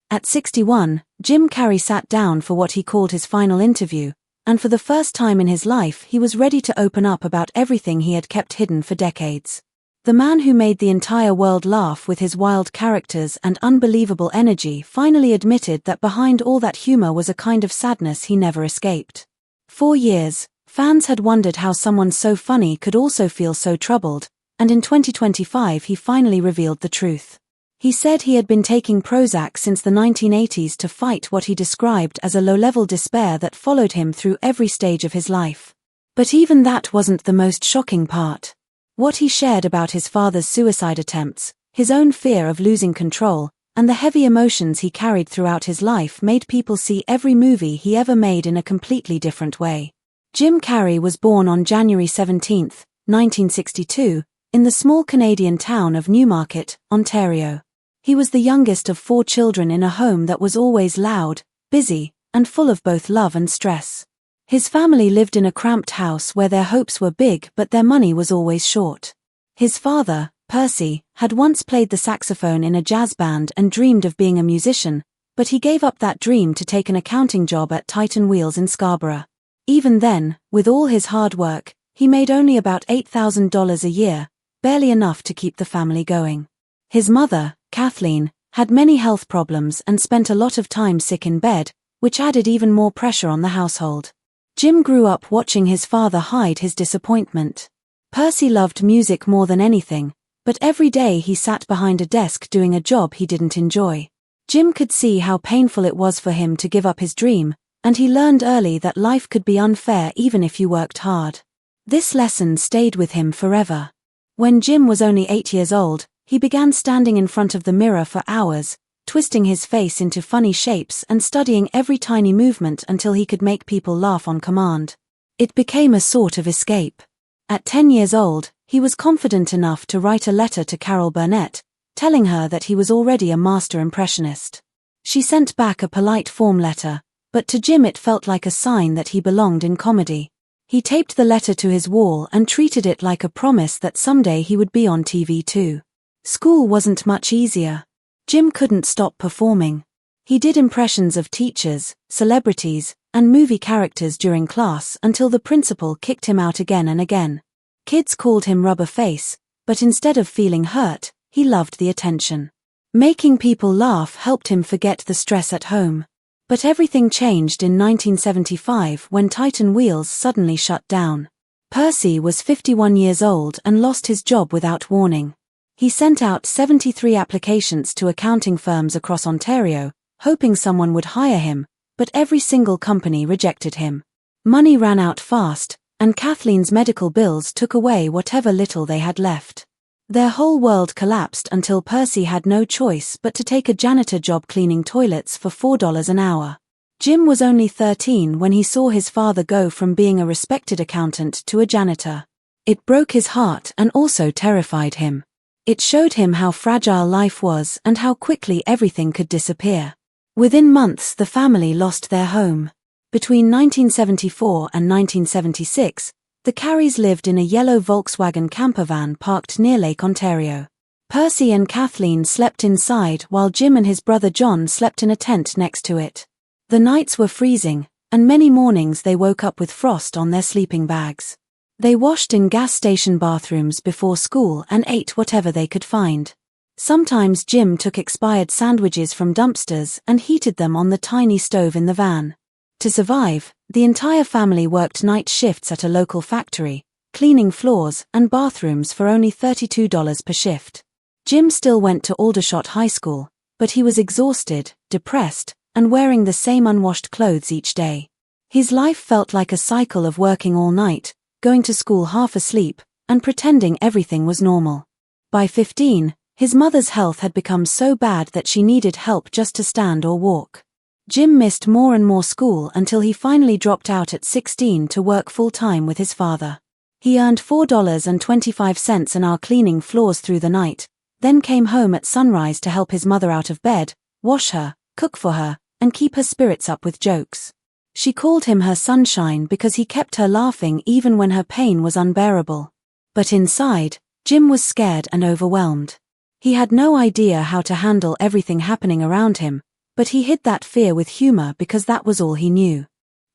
At 61, Jim Carrey sat down for what he called his final interview, and for the first time in his life he was ready to open up about everything he had kept hidden for decades. The man who made the entire world laugh with his wild characters and unbelievable energy finally admitted that behind all that humor was a kind of sadness he never escaped. For years, fans had wondered how someone so funny could also feel so troubled, and in 2025 he finally revealed the truth. He said he had been taking Prozac since the 1980s to fight what he described as a low-level despair that followed him through every stage of his life. But even that wasn't the most shocking part. What he shared about his father's suicide attempts, his own fear of losing control, and the heavy emotions he carried throughout his life made people see every movie he ever made in a completely different way. Jim Carrey was born on January 17, 1962, in the small Canadian town of Newmarket, Ontario. He was the youngest of 4 children in a home that was always loud, busy, and full of both love and stress. His family lived in a cramped house where their hopes were big but their money was always short. His father, Percy, had once played the saxophone in a jazz band and dreamed of being a musician, but he gave up that dream to take an accounting job at Titan Wheels in Scarborough. Even then, with all his hard work, he made only about $8,000 a year, barely enough to keep the family going. His mother, Kathleen, had many health problems and spent a lot of time sick in bed, which added even more pressure on the household. Jim grew up watching his father hide his disappointment. Percy loved music more than anything, but every day he sat behind a desk doing a job he didn't enjoy. Jim could see how painful it was for him to give up his dream, and he learned early that life could be unfair even if you worked hard. This lesson stayed with him forever. When Jim was only 8 years old, he began standing in front of the mirror for hours, twisting his face into funny shapes and studying every tiny movement until he could make people laugh on command. It became a sort of escape. At 10 years old, he was confident enough to write a letter to Carol Burnett, telling her that he was already a master impressionist. She sent back a polite form letter, but to Jim it felt like a sign that he belonged in comedy. He taped the letter to his wall and treated it like a promise that someday he would be on TV too. School wasn't much easier. Jim couldn't stop performing. He did impressions of teachers, celebrities, and movie characters during class until the principal kicked him out again and again. Kids called him Rubber Face, but instead of feeling hurt, he loved the attention. Making people laugh helped him forget the stress at home. But everything changed in 1975 when Titan Wheels suddenly shut down. Percy was 51 years old and lost his job without warning. He sent out 73 applications to accounting firms across Ontario, hoping someone would hire him, but every single company rejected him. Money ran out fast, and Kathleen's medical bills took away whatever little they had left. Their whole world collapsed until Percy had no choice but to take a janitor job cleaning toilets for $4 an hour. Jim was only 13 when he saw his father go from being a respected accountant to a janitor. It broke his heart and also terrified him. It showed him how fragile life was and how quickly everything could disappear. Within months the family lost their home. Between 1974 and 1976, the Carreys lived in a yellow Volkswagen campervan parked near Lake Ontario. Percy and Kathleen slept inside while Jim and his brother John slept in a tent next to it. The nights were freezing, and many mornings they woke up with frost on their sleeping bags. They washed in gas station bathrooms before school and ate whatever they could find. Sometimes Jim took expired sandwiches from dumpsters and heated them on the tiny stove in the van. To survive, the entire family worked night shifts at a local factory, cleaning floors and bathrooms for only $32 per shift. Jim still went to Aldershot High School, but he was exhausted, depressed, and wearing the same unwashed clothes each day. His life felt like a cycle of working all night, going to school half asleep, and pretending everything was normal. By 15, his mother's health had become so bad that she needed help just to stand or walk. Jim missed more and more school until he finally dropped out at 16 to work full-time with his father. He earned $4.25 an hour cleaning floors through the night, then came home at sunrise to help his mother out of bed, wash her, cook for her, and keep her spirits up with jokes. She called him her sunshine because he kept her laughing even when her pain was unbearable. But inside, Jim was scared and overwhelmed. He had no idea how to handle everything happening around him, But he hid that fear with humor because that was all he knew.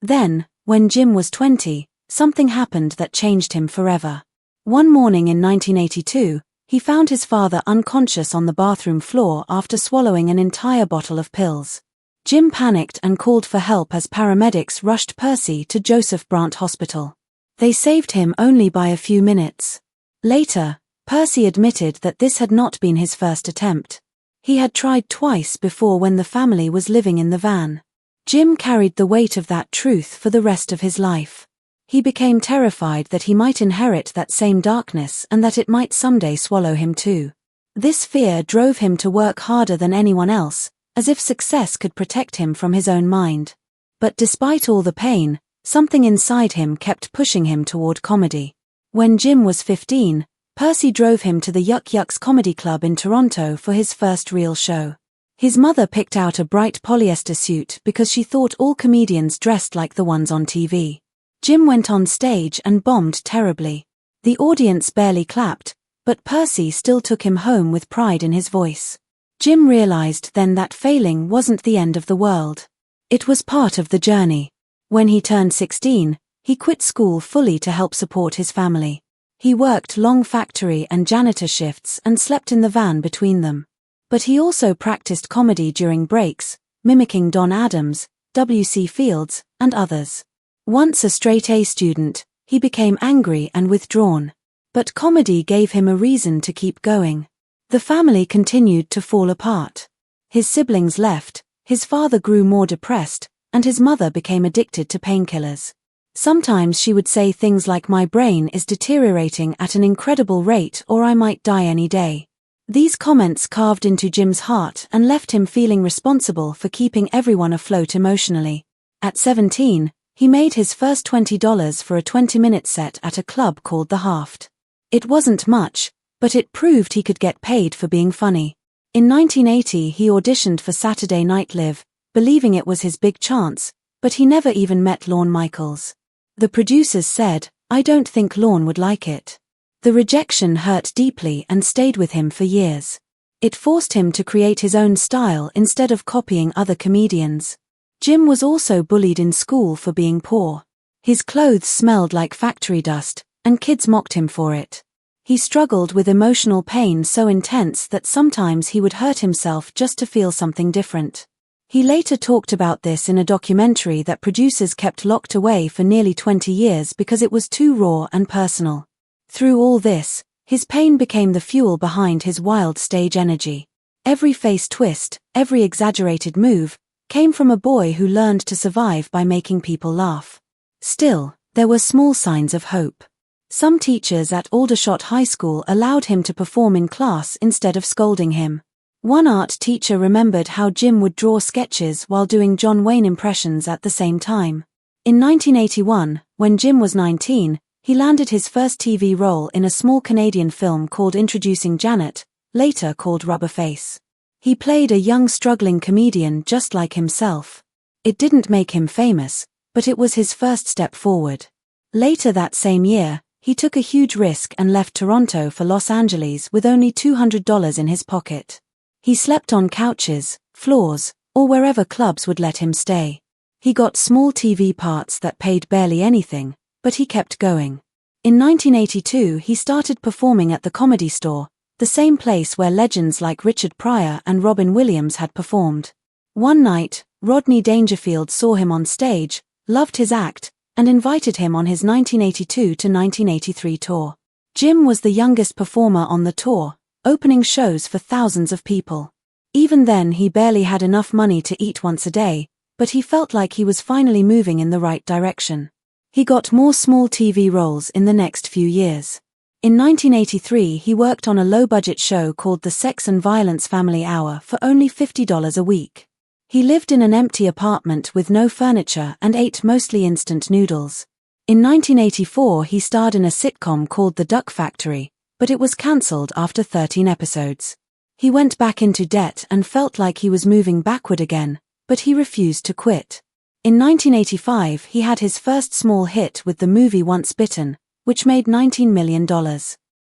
Then, when Jim was 20, something happened that changed him forever. One morning in 1982, he found his father unconscious on the bathroom floor after swallowing an entire bottle of pills. Jim panicked and called for help as paramedics rushed Percy to Joseph Brant Hospital. They saved him only by a few minutes. Later, Percy admitted that this had not been his first attempt. He had tried twice before when the family was living in the van. Jim carried the weight of that truth for the rest of his life. He became terrified that he might inherit that same darkness and that it might someday swallow him too. This fear drove him to work harder than anyone else, as if success could protect him from his own mind. But despite all the pain, something inside him kept pushing him toward comedy. When Jim was 15, Percy drove him to the Yuck Yucks Comedy Club in Toronto for his first real show. His mother picked out a bright polyester suit because she thought all comedians dressed like the ones on TV. Jim went on stage and bombed terribly. The audience barely clapped, but Percy still took him home with pride in his voice. Jim realized then that failing wasn't the end of the world. It was part of the journey. When he turned 16, he quit school fully to help support his family. He worked long factory and janitor shifts and slept in the van between them. But he also practiced comedy during breaks, mimicking Don Adams, W.C. Fields, and others. Once a straight-A student, he became angry and withdrawn. But comedy gave him a reason to keep going. The family continued to fall apart. His siblings left, his father grew more depressed, and his mother became addicted to painkillers. Sometimes she would say things like, "My brain is deteriorating at an incredible rate, or I might die any day." These comments carved into Jim's heart and left him feeling responsible for keeping everyone afloat emotionally. At 17, he made his first $20 for a 20-minute set at a club called The Haft. It wasn't much, but it proved he could get paid for being funny. In 1980 he auditioned for Saturday Night Live, believing it was his big chance, but he never even met Lorne Michaels. The producers said, "I don't think Lorne would like it." The rejection hurt deeply and stayed with him for years. It forced him to create his own style instead of copying other comedians. Jim was also bullied in school for being poor. His clothes smelled like factory dust, and kids mocked him for it. He struggled with emotional pain so intense that sometimes he would hurt himself just to feel something different. He later talked about this in a documentary that producers kept locked away for nearly 20 years because it was too raw and personal. Through all this, his pain became the fuel behind his wild stage energy. Every face twist, every exaggerated move, came from a boy who learned to survive by making people laugh. Still, there were small signs of hope. Some teachers at Aldershot High School allowed him to perform in class instead of scolding him. One art teacher remembered how Jim would draw sketches while doing John Wayne impressions at the same time. In 1981, when Jim was 19, he landed his first TV role in a small Canadian film called Introducing Janet, later called Rubber Face. He played a young struggling comedian just like himself. It didn't make him famous, but it was his first step forward. Later that same year, he took a huge risk and left Toronto for Los Angeles with only $200 in his pocket. He slept on couches, floors, or wherever clubs would let him stay. He got small TV parts that paid barely anything, but he kept going. In 1982 he started performing at the Comedy Store, the same place where legends like Richard Pryor and Robin Williams had performed. One night, Rodney Dangerfield saw him on stage, loved his act, and invited him on his 1982 to 1983 tour. Jim was the youngest performer on the tour, opening shows for thousands of people. Even then he barely had enough money to eat once a day, but he felt like he was finally moving in the right direction. He got more small TV roles in the next few years. In 1983 he worked on a low-budget show called The Sex and Violence Family Hour for only $50 a week. He lived in an empty apartment with no furniture and ate mostly instant noodles. In 1984 he starred in a sitcom called The Duck Factory, but it was cancelled after 13 episodes. He went back into debt and felt like he was moving backward again, but he refused to quit. In 1985 he had his first small hit with the movie Once Bitten, which made $19 million.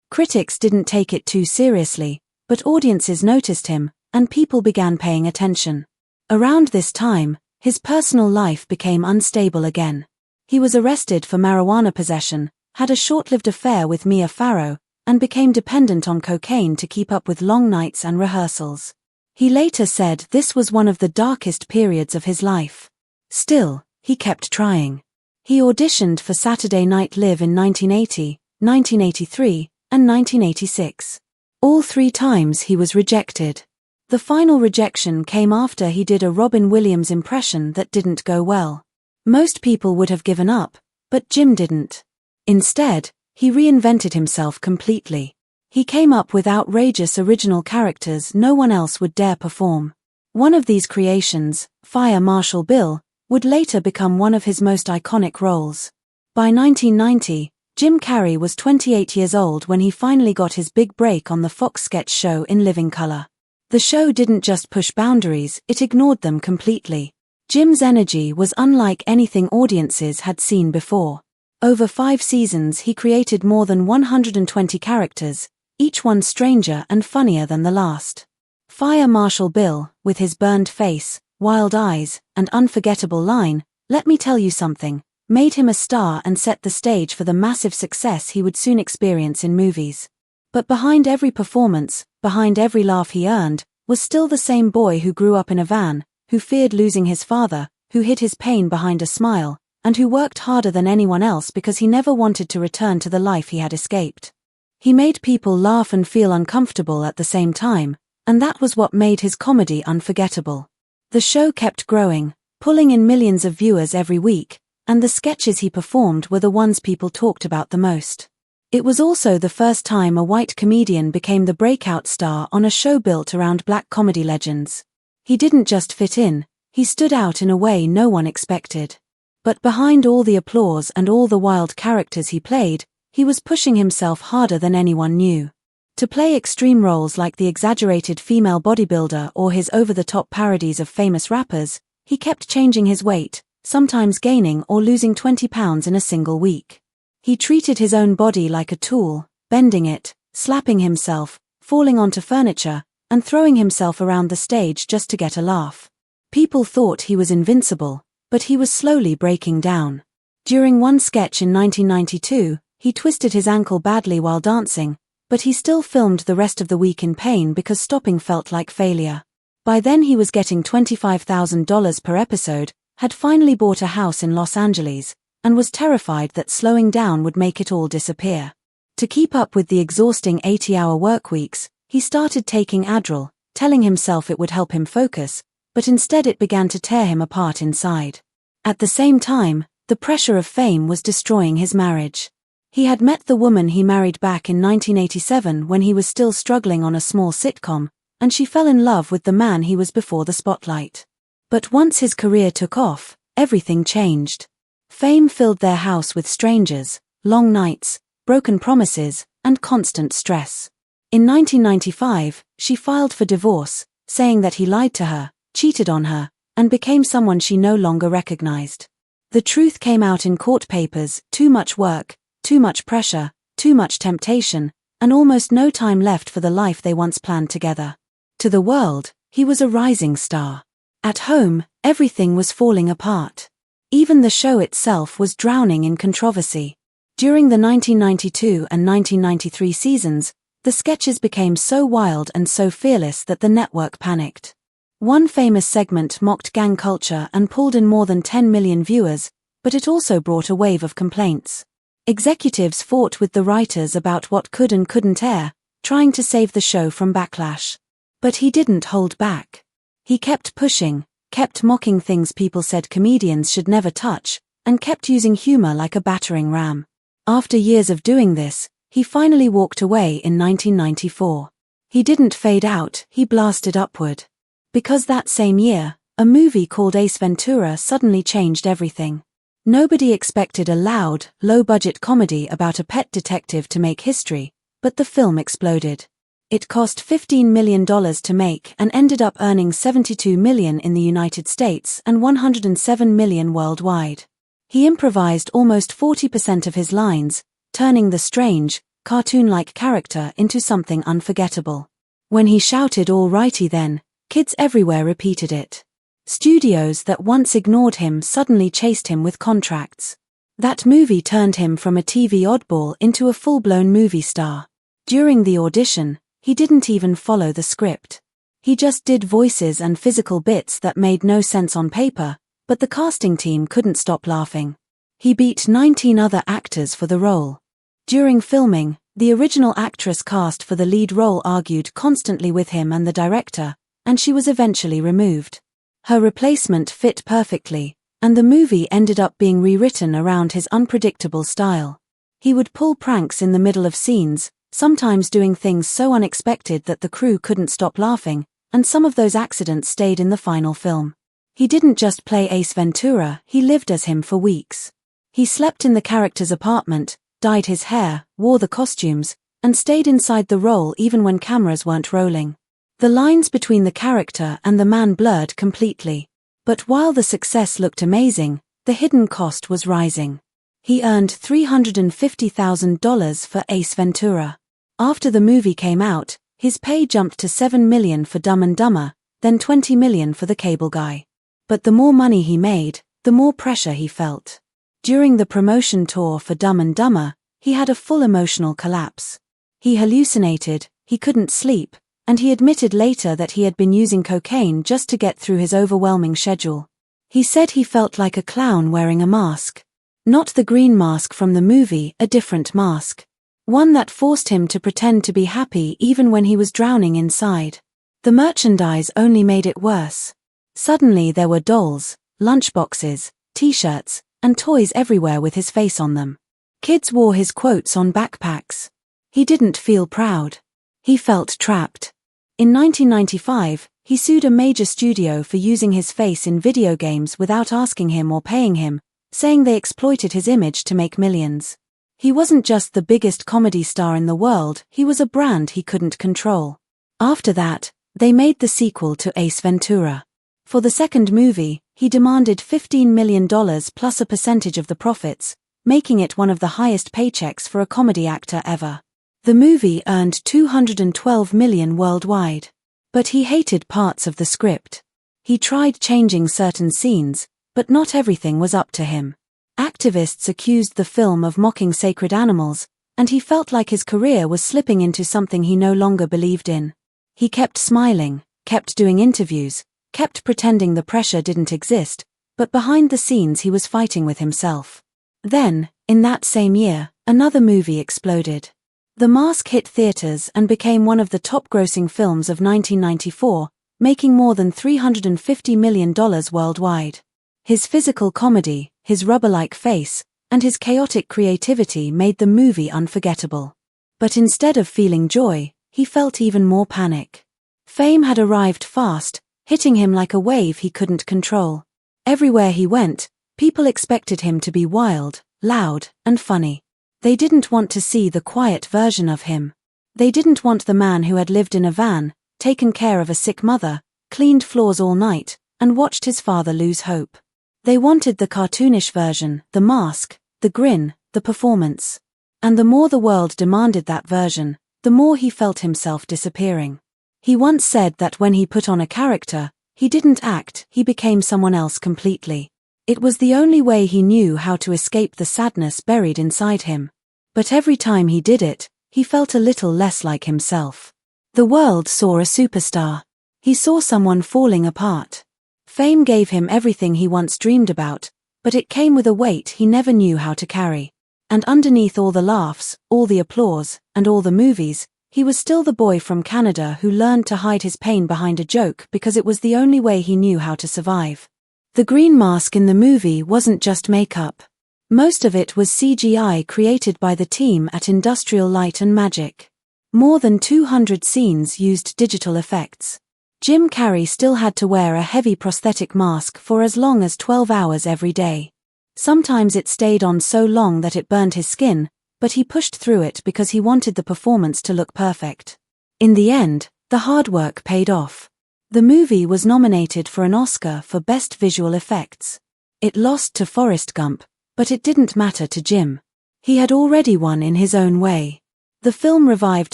Critics didn't take it too seriously, but audiences noticed him, and people began paying attention. Around this time, his personal life became unstable again. He was arrested for marijuana possession, had a short-lived affair with Mia Farrow, and became dependent on cocaine to keep up with long nights and rehearsals. He later said this was one of the darkest periods of his life. Still, he kept trying. He auditioned for Saturday Night Live in 1980, 1983, and 1986. All 3 times he was rejected. The final rejection came after he did a Robin Williams impression that didn't go well. Most people would have given up, but Jim didn't. Instead, he reinvented himself completely. He came up with outrageous original characters no one else would dare perform. One of these creations, Fire Marshal Bill, would later become one of his most iconic roles. By 1990, Jim Carrey was 28 years old when he finally got his big break on the Fox sketch show In Living Color. The show didn't just push boundaries, it ignored them completely. Jim's energy was unlike anything audiences had seen before. Over 5 seasons he created more than 120 characters, each one stranger and funnier than the last. Fire Marshal Bill, with his burned face, wild eyes, and unforgettable line, "Let me tell you something," made him a star and set the stage for the massive success he would soon experience in movies. But behind every performance, behind every laugh he earned, was still the same boy who grew up in a van, who feared losing his father, who hid his pain behind a smile, and who worked harder than anyone else because he never wanted to return to the life he had escaped. He made people laugh and feel uncomfortable at the same time, and that was what made his comedy unforgettable. The show kept growing, pulling in millions of viewers every week, and the sketches he performed were the ones people talked about the most. It was also the first time a white comedian became the breakout star on a show built around black comedy legends. He didn't just fit in, he stood out in a way no one expected. But behind all the applause and all the wild characters he played, he was pushing himself harder than anyone knew. To play extreme roles like the exaggerated female bodybuilder or his over-the-top parodies of famous rappers, he kept changing his weight, sometimes gaining or losing 20 pounds in a single week. He treated his own body like a tool, bending it, slapping himself, falling onto furniture, and throwing himself around the stage just to get a laugh. People thought he was invincible, but he was slowly breaking down. During one sketch in 1992, he twisted his ankle badly while dancing, but he still filmed the rest of the week in pain because stopping felt like failure. By then he was getting $25,000 per episode, had finally bought a house in Los Angeles, and was terrified that slowing down would make it all disappear. To keep up with the exhausting 80-hour work weeks, he started taking Adderall, telling himself it would help him focus, but instead it began to tear him apart inside. At the same time, the pressure of fame was destroying his marriage. He had met the woman he married back in 1987 when he was still struggling on a small sitcom, and she fell in love with the man he was before the spotlight. But once his career took off, everything changed. Fame filled their house with strangers, long nights, broken promises, and constant stress. In 1995, she filed for divorce, saying that he lied to her, cheated on her, and became someone she no longer recognized. The truth came out in court papers: too much work, too much pressure, too much temptation, and almost no time left for the life they once planned together. To the world, he was a rising star. At home, everything was falling apart. Even the show itself was drowning in controversy. During the 1992 and 1993 seasons, the sketches became so wild and so fearless that the network panicked. One famous segment mocked gang culture and pulled in more than 10 million viewers, but it also brought a wave of complaints. Executives fought with the writers about what could and couldn't air, trying to save the show from backlash. But he didn't hold back. He kept pushing, kept mocking things people said comedians should never touch, and kept using humor like a battering ram. After years of doing this, he finally walked away in 1994. He didn't fade out, he blasted upward. Because that same year, a movie called Ace Ventura suddenly changed everything. Nobody expected a loud, low-budget comedy about a pet detective to make history, but the film exploded. It cost $15 million to make and ended up earning $72 million in the United States and $107 million worldwide. He improvised almost 40% of his lines, turning the strange, cartoon-like character into something unforgettable. When he shouted "All righty then," kids everywhere repeated it. Studios that once ignored him suddenly chased him with contracts. That movie turned him from a TV oddball into a full-blown movie star. During the audition, he didn't even follow the script. He just did voices and physical bits that made no sense on paper, but the casting team couldn't stop laughing. He beat 19 other actors for the role. During filming, the original actress cast for the lead role argued constantly with him and the director, and she was eventually removed. Her replacement fit perfectly, and the movie ended up being rewritten around his unpredictable style. He would pull pranks in the middle of scenes, sometimes doing things so unexpected that the crew couldn't stop laughing, and some of those accidents stayed in the final film. He didn't just play Ace Ventura, he lived as him for weeks. He slept in the character's apartment, dyed his hair, wore the costumes, and stayed inside the role even when cameras weren't rolling. The lines between the character and the man blurred completely. But while the success looked amazing, the hidden cost was rising. He earned $350,000 for Ace Ventura. After the movie came out, his pay jumped to $7 million for Dumb and Dumber, then $20 million for The Cable Guy. But the more money he made, the more pressure he felt. During the promotion tour for Dumb and Dumber, he had a full emotional collapse. He hallucinated, he couldn't sleep, and he admitted later that he had been using cocaine just to get through his overwhelming schedule. He said he felt like a clown wearing a mask. Not the green mask from the movie, a different mask. One that forced him to pretend to be happy even when he was drowning inside. The merchandise only made it worse. Suddenly there were dolls, lunchboxes, t-shirts, and toys everywhere with his face on them. Kids wore his quotes on backpacks. He didn't feel proud. He felt trapped. In 1995, he sued a major studio for using his face in video games without asking him or paying him, saying they exploited his image to make millions. He wasn't just the biggest comedy star in the world, he was a brand he couldn't control. After that, they made the sequel to Ace Ventura. For the second movie, he demanded $15 million plus a percentage of the profits, making it one of the highest paychecks for a comedy actor ever. The movie earned $212 million worldwide. But he hated parts of the script. He tried changing certain scenes, but not everything was up to him. Activists accused the film of mocking sacred animals, and he felt like his career was slipping into something he no longer believed in. He kept smiling, kept doing interviews, kept pretending the pressure didn't exist, but behind the scenes he was fighting with himself. Then, in that same year, another movie exploded. The Mask hit theaters and became one of the top-grossing films of 1994, making more than $350 million worldwide. His physical comedy, his rubber-like face, and his chaotic creativity made the movie unforgettable. But instead of feeling joy, he felt even more panic. Fame had arrived fast, hitting him like a wave he couldn't control. Everywhere he went, people expected him to be wild, loud, and funny. They didn't want to see the quiet version of him. They didn't want the man who had lived in a van, taken care of a sick mother, cleaned floors all night, and watched his father lose hope. They wanted the cartoonish version, the mask, the grin, the performance. And the more the world demanded that version, the more he felt himself disappearing. He once said that when he put on a character, he didn't act, he became someone else completely. It was the only way he knew how to escape the sadness buried inside him. But every time he did it, he felt a little less like himself. The world saw a superstar. He saw someone falling apart. Fame gave him everything he once dreamed about, but it came with a weight he never knew how to carry. And underneath all the laughs, all the applause, and all the movies, he was still the boy from Canada who learned to hide his pain behind a joke because it was the only way he knew how to survive. The green mask in the movie wasn't just makeup. Most of it was CGI created by the team at Industrial Light and Magic. More than 200 scenes used digital effects. Jim Carrey still had to wear a heavy prosthetic mask for as long as 12 hours every day. Sometimes it stayed on so long that it burned his skin, but he pushed through it because he wanted the performance to look perfect. In the end, the hard work paid off. The movie was nominated for an Oscar for Best Visual Effects. It lost to Forrest Gump, but it didn't matter to Jim. He had already won in his own way. The film revived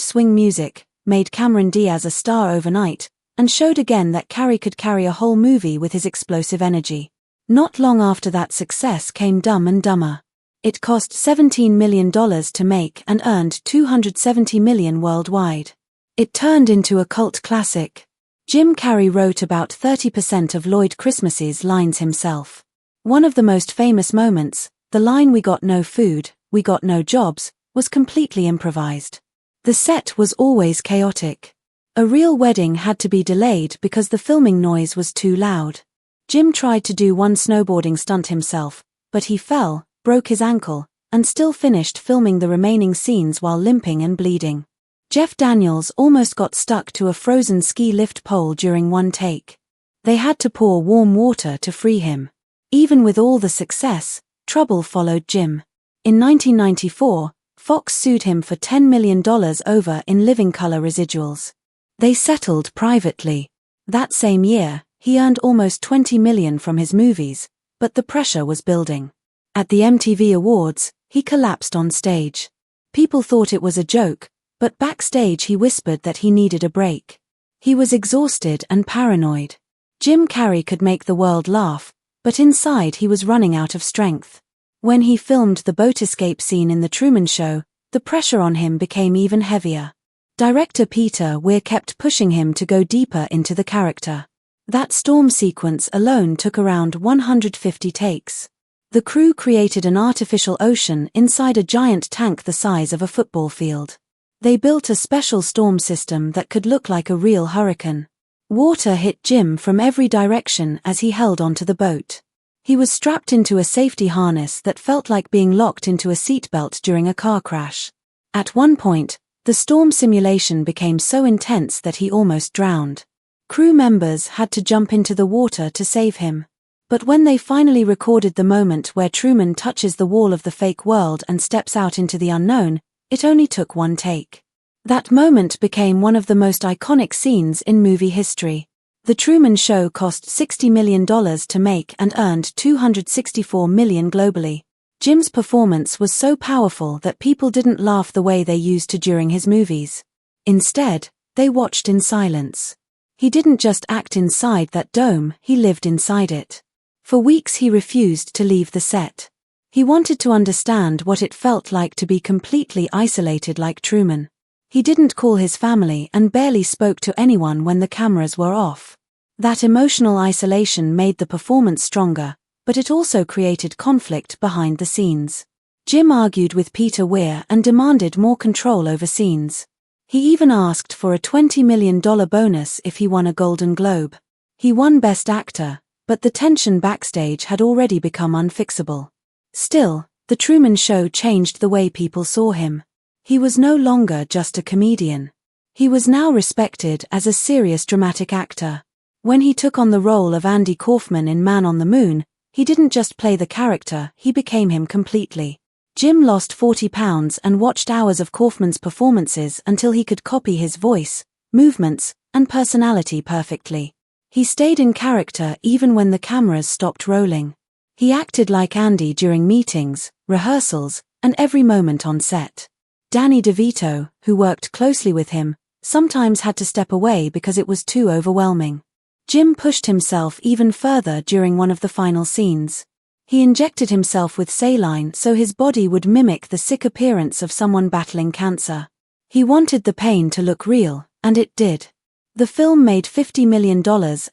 swing music, made Cameron Diaz a star overnight, and showed again that Carrey could carry a whole movie with his explosive energy. Not long after that success came Dumb and Dumber. It cost $17 million to make and earned $270 million worldwide. It turned into a cult classic. Jim Carrey wrote about 30% of Lloyd Christmas's lines himself. One of the most famous moments, the line "We got no food, we got no jobs," was completely improvised. The set was always chaotic. A real wedding had to be delayed because the filming noise was too loud. Jim tried to do one snowboarding stunt himself, but he fell, broke his ankle, and still finished filming the remaining scenes while limping and bleeding. Jeff Daniels almost got stuck to a frozen ski lift pole during one take. They had to pour warm water to free him. Even with all the success, trouble followed Jim. In 1994, Fox sued him for $10 million over in living color residuals. They settled privately. That same year, he earned almost $20 million from his movies, but the pressure was building. At the MTV Awards, he collapsed on stage. People thought it was a joke, but backstage he whispered that he needed a break. He was exhausted and paranoid. Jim Carrey could make the world laugh, but inside he was running out of strength. When he filmed the boat escape scene in The Truman Show, the pressure on him became even heavier. Director Peter Weir kept pushing him to go deeper into the character. That storm sequence alone took around 150 takes. The crew created an artificial ocean inside a giant tank the size of a football field. They built a special storm system that could look like a real hurricane. Water hit Jim from every direction as he held onto the boat. He was strapped into a safety harness that felt like being locked into a seatbelt during a car crash. At one point, the storm simulation became so intense that he almost drowned. Crew members had to jump into the water to save him. But when they finally recorded the moment where Truman touches the wall of the fake world and steps out into the unknown, it only took one take. That moment became one of the most iconic scenes in movie history. The Truman Show cost $60 million to make and earned $264 million globally. Jim's performance was so powerful that people didn't laugh the way they used to during his movies. Instead, they watched in silence. He didn't just act inside that dome, he lived inside it. For weeks he refused to leave the set. He wanted to understand what it felt like to be completely isolated like Truman. He didn't call his family and barely spoke to anyone when the cameras were off. That emotional isolation made the performance stronger, but it also created conflict behind the scenes. Jim argued with Peter Weir and demanded more control over scenes. He even asked for a $20 million bonus if he won a Golden Globe. He won Best Actor, but the tension backstage had already become unfixable. Still, The Truman Show changed the way people saw him. He was no longer just a comedian. He was now respected as a serious dramatic actor. When he took on the role of Andy Kaufman in Man on the Moon, he didn't just play the character, he became him completely. Jim lost 40 pounds and watched hours of Kaufman's performances until he could copy his voice, movements, and personality perfectly. He stayed in character even when the cameras stopped rolling. He acted like Andy during meetings, rehearsals, and every moment on set. Danny DeVito, who worked closely with him, sometimes had to step away because it was too overwhelming. Jim pushed himself even further during one of the final scenes. He injected himself with saline so his body would mimic the sick appearance of someone battling cancer. He wanted the pain to look real, and it did. The film made $50 million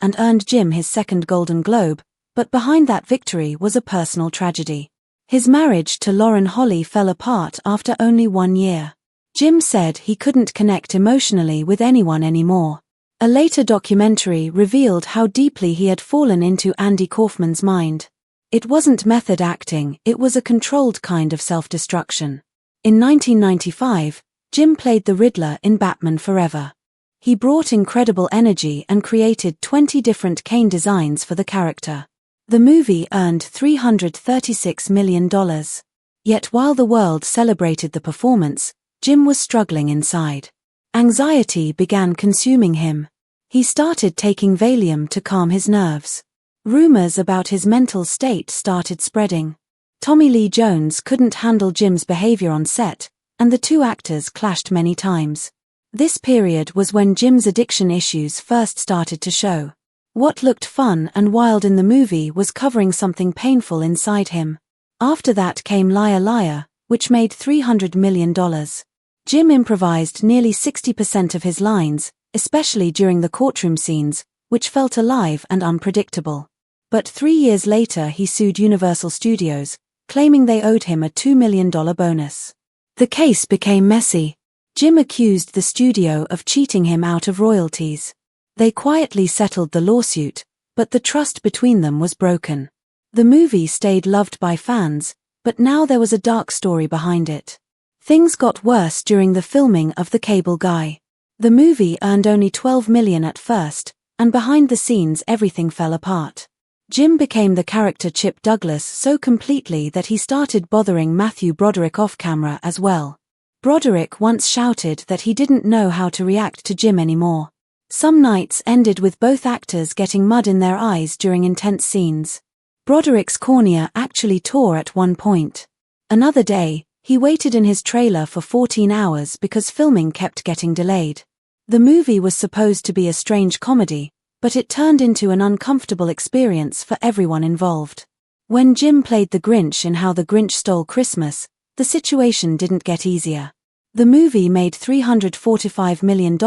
and earned Jim his second Golden Globe, but behind that victory was a personal tragedy. His marriage to Lauren Holly fell apart after only 1 year. Jim said he couldn't connect emotionally with anyone anymore. A later documentary revealed how deeply he had fallen into Andy Kaufman's mind. It wasn't method acting, it was a controlled kind of self-destruction. In 1995, Jim played the Riddler in Batman Forever. He brought incredible energy and created 20 different Kane designs for the character. The movie earned $336 million. Yet while the world celebrated the performance, Jim was struggling inside. Anxiety began consuming him. He started taking Valium to calm his nerves. Rumors about his mental state started spreading. Tommy Lee Jones couldn't handle Jim's behavior on set, and the two actors clashed many times. This period was when Jim's addiction issues first started to show. What looked fun and wild in the movie was covering something painful inside him. After that came Liar Liar, which made $300 million. Jim improvised nearly 60% of his lines, especially during the courtroom scenes, which felt alive and unpredictable. But 3 years later he sued Universal Studios, claiming they owed him a $2 million bonus. The case became messy. Jim accused the studio of cheating him out of royalties. They quietly settled the lawsuit, but the trust between them was broken. The movie stayed loved by fans, but now there was a dark story behind it. Things got worse during the filming of The Cable Guy. The movie earned only $12 million at first, and behind the scenes everything fell apart. Jim became the character Chip Douglas so completely that he started bothering Matthew Broderick off camera as well. Broderick once shouted that he didn't know how to react to Jim anymore. Some nights ended with both actors getting mud in their eyes during intense scenes. Broderick's cornea actually tore at one point. Another day, he waited in his trailer for 14 hours because filming kept getting delayed. The movie was supposed to be a strange comedy, but it turned into an uncomfortable experience for everyone involved. When Jim played the Grinch in How the Grinch Stole Christmas, the situation didn't get easier. The movie made $345 million,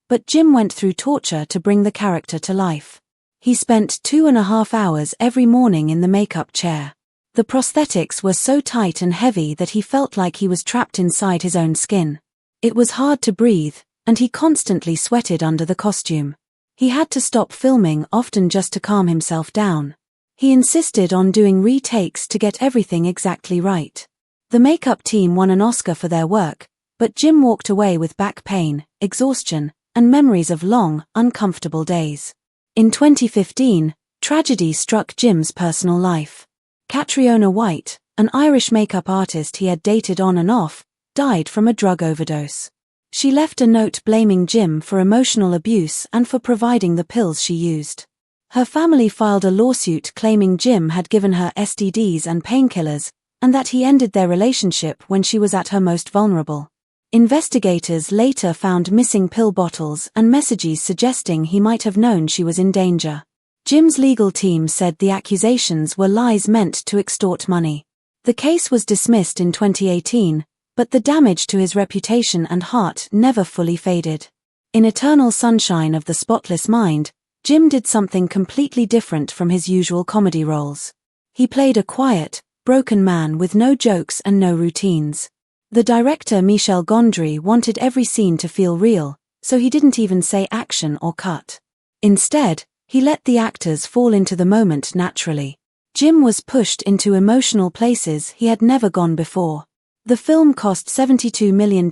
but Jim went through torture to bring the character to life. He spent 2.5 hours every morning in the makeup chair. The prosthetics were so tight and heavy that he felt like he was trapped inside his own skin. It was hard to breathe, and he constantly sweated under the costume. He had to stop filming often just to calm himself down. He insisted on doing retakes to get everything exactly right. The makeup team won an Oscar for their work, but Jim walked away with back pain, exhaustion, and memories of long, uncomfortable days. In 2015, tragedy struck Jim's personal life. Catriona White, an Irish makeup artist he had dated on and off, died from a drug overdose. She left a note blaming Jim for emotional abuse and for providing the pills she used. Her family filed a lawsuit claiming Jim had given her STDs and painkillers, and that he ended their relationship when she was at her most vulnerable. Investigators later found missing pill bottles and messages suggesting he might have known she was in danger. Jim's legal team said the accusations were lies meant to extort money. The case was dismissed in 2018, but the damage to his reputation and heart never fully faded. In Eternal Sunshine of the Spotless Mind, Jim did something completely different from his usual comedy roles. He played a quiet, broken man with no jokes and no routines. The director Michel Gondry wanted every scene to feel real, so he didn't even say action or cut. Instead, he let the actors fall into the moment naturally. Jim was pushed into emotional places he had never gone before. The film cost $72 million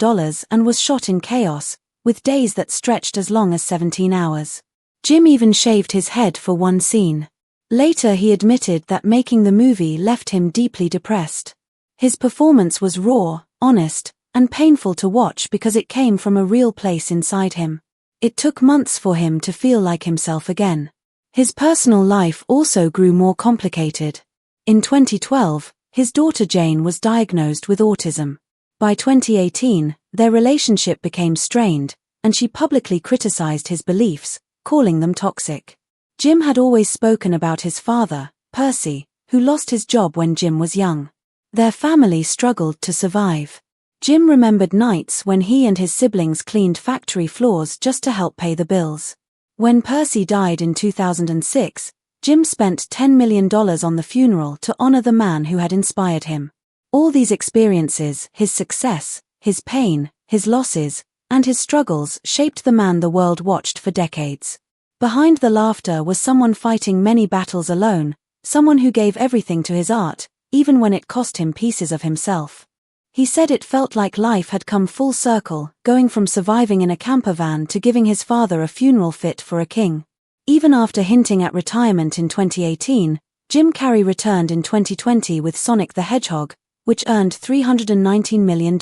and was shot in chaos, with days that stretched as long as 17 hours. Jim even shaved his head for one scene. Later he admitted that making the movie left him deeply depressed. His performance was raw, honest, and painful to watch because it came from a real place inside him. It took months for him to feel like himself again. His personal life also grew more complicated. In 2012, his daughter Jane was diagnosed with autism. By 2018, their relationship became strained, and she publicly criticized his beliefs, calling them toxic. Jim had always spoken about his father, Percy, who lost his job when Jim was young. Their family struggled to survive. Jim remembered nights when he and his siblings cleaned factory floors just to help pay the bills. When Percy died in 2006, Jim spent $10 million on the funeral to honor the man who had inspired him. All these experiences, his success, his pain, his losses, and his struggles shaped the man the world watched for decades. Behind the laughter was someone fighting many battles alone, someone who gave everything to his art, even when it cost him pieces of himself. He said it felt like life had come full circle, going from surviving in a camper van to giving his father a funeral fit for a king. Even after hinting at retirement in 2018, Jim Carrey returned in 2020 with Sonic the Hedgehog, which earned $319 million.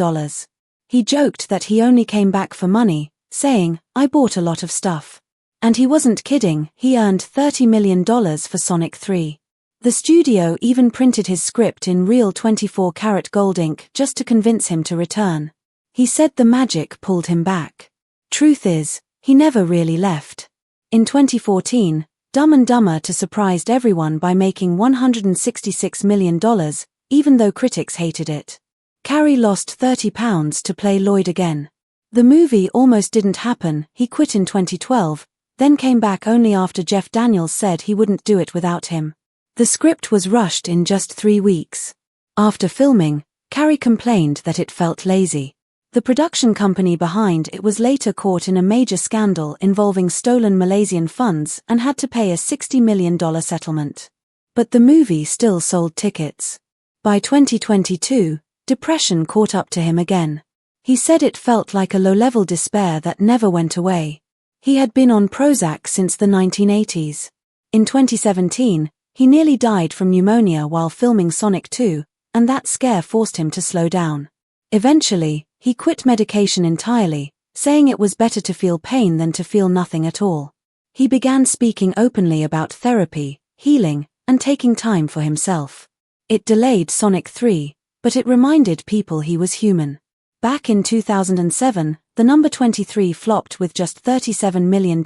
He joked that he only came back for money, saying, "I bought a lot of stuff." And he wasn't kidding, he earned $30 million for Sonic 3. The studio even printed his script in real 24-karat gold ink just to convince him to return. He said the magic pulled him back. Truth is, he never really left. In 2014, Dumb and Dumber 2 surprised everyone by making $166 million, even though critics hated it. Carrey lost £30 to play Lloyd again. The movie almost didn't happen. He quit in 2012, then came back only after Jeff Daniels said he wouldn't do it without him. The script was rushed in just 3 weeks. After filming, Carrey complained that it felt lazy. The production company behind it was later caught in a major scandal involving stolen Malaysian funds and had to pay a $60 million settlement. But the movie still sold tickets. By 2022, depression caught up to him again. He said it felt like a low-level despair that never went away. He had been on Prozac since the 1980s. In 2017, he nearly died from pneumonia while filming Sonic 2, and that scare forced him to slow down. Eventually, he quit medication entirely, saying it was better to feel pain than to feel nothing at all. He began speaking openly about therapy, healing, and taking time for himself. It delayed Sonic 3, but it reminded people he was human. Back in 2007, the number 23 flopped with just $37 million,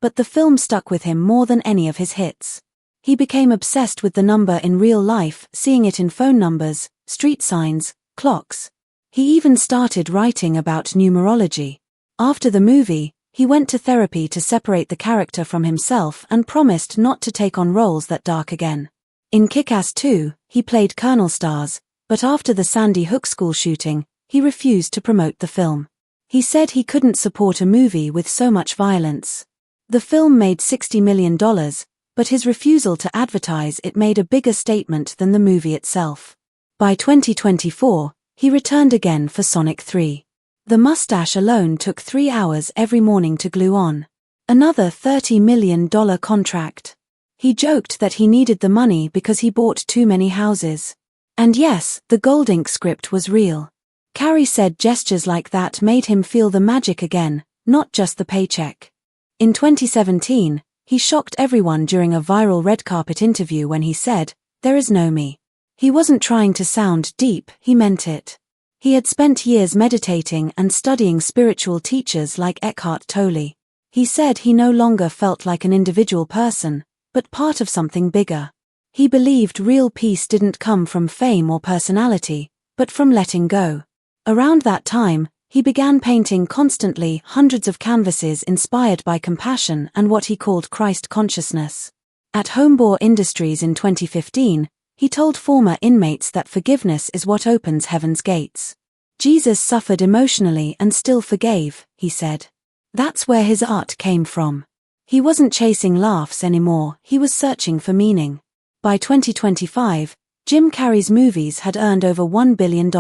but the film stuck with him more than any of his hits. He became obsessed with the number in real life, seeing it in phone numbers, street signs, clocks. He even started writing about numerology. After the movie, he went to therapy to separate the character from himself and promised not to take on roles that dark again. In Kick-Ass 2, he played Colonel Stars, but after the Sandy Hook school shooting, he refused to promote the film. He said he couldn't support a movie with so much violence. The film made $60 million, but his refusal to advertise it made a bigger statement than the movie itself. By 2024, he returned again for Sonic 3. The mustache alone took 3 hours every morning to glue on. Another $30 million contract. He joked that he needed the money because he bought too many houses. And yes, the gold ink script was real. Carrey said gestures like that made him feel the magic again, not just the paycheck. In 2017, he shocked everyone during a viral red carpet interview when he said, "There is no me." He wasn't trying to sound deep, he meant it. He had spent years meditating and studying spiritual teachers like Eckhart Tolle. He said he no longer felt like an individual person, but part of something bigger. He believed real peace didn't come from fame or personality, but from letting go. Around that time, he began painting constantly hundreds of canvases inspired by compassion and what he called Christ consciousness. At Homeboar Industries in 2015, he told former inmates that forgiveness is what opens heaven's gates. Jesus suffered emotionally and still forgave, he said. That's where his art came from. He wasn't chasing laughs anymore, he was searching for meaning. By 2025, Jim Carrey's movies had earned over $1 billion.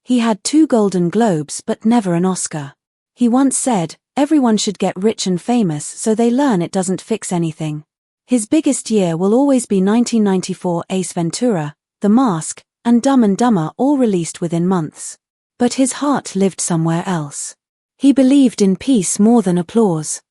He had 2 Golden Globes but never an Oscar. He once said, "Everyone should get rich and famous so they learn it doesn't fix anything." His biggest year will always be 1994 Ace Ventura, The Mask, and Dumb and Dumber all released within months. But his heart lived somewhere else. He believed in peace more than applause.